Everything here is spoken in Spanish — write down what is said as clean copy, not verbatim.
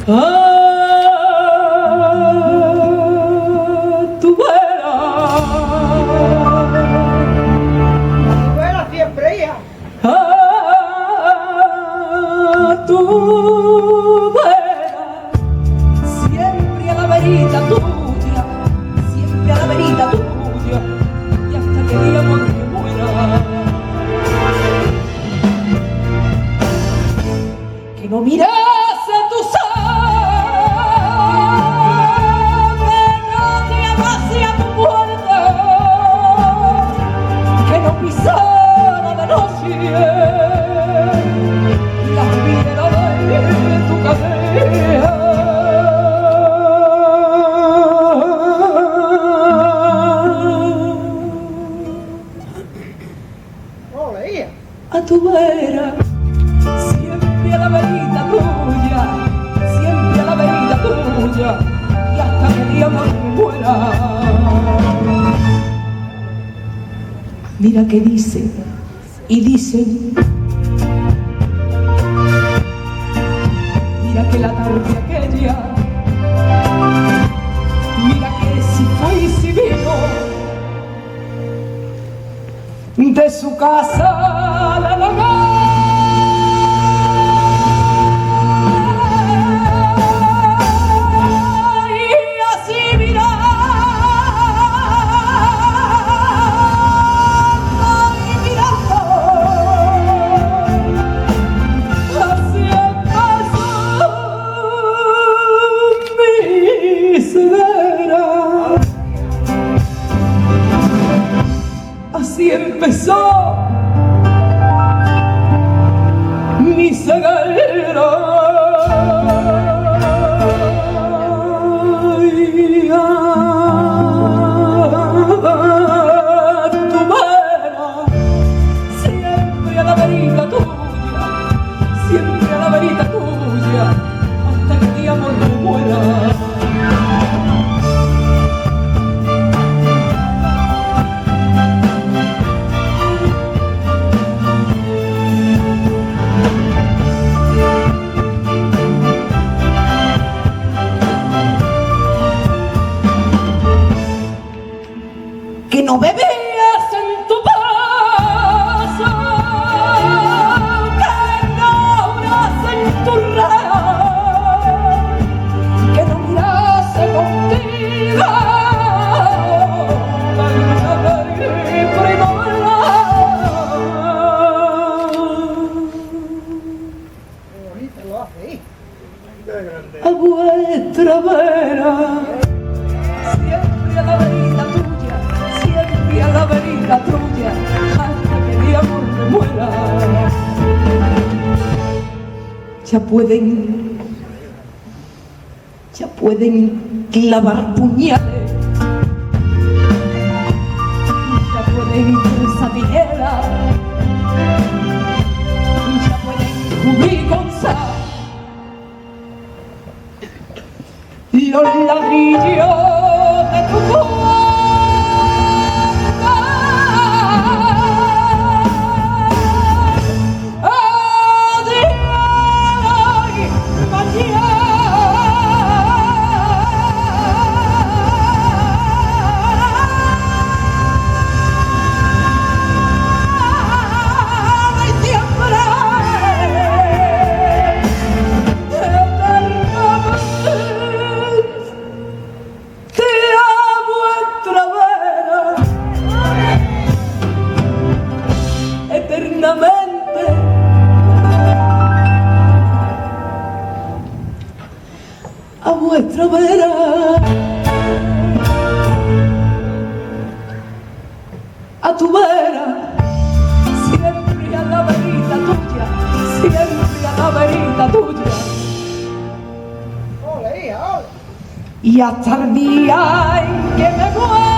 tu vera. Tu vera siempre, hija. Tu vera. Siempre a la verita tuya. Siempre a la verita tuya. Y hasta que día no me muera. Que no mirase a tu sangre, no te amase a tu muerte, que no pisara de noche las piedras de tu cadera. Hola, hija. A tu vera. Siempre a la verita tuya, siempre a la verita tuya, y hasta que el día me muera. Mira que dicen, y dicen, mira que la tarde aquella, mira que si fue y si vino, de su casa la largó. Así empezó mi ceguera. Tu vera, siempre a la verita tuya, siempre a la verita tuya, hasta que el día no muera. Que no bebías en tu paso, que no obras en tu real, que no mirase contigo la primavera. Qué bonito lo hace, hija. A vuestra vera, siempre a la verita tuya, siempre a la verita tuya, hasta que el amor me muera. Ya pueden clavar puñales, ya pueden zapijeras, ya pueden cubrir con sal los ladrillos de tu puerta. Adiós, mañana. Y siempre te amo eternamente. A vuestra vera. A tu vera, siempre a la verita tuya, siempre a la verita tuya. Hola, hija, hola. Y hasta el día en que me muera.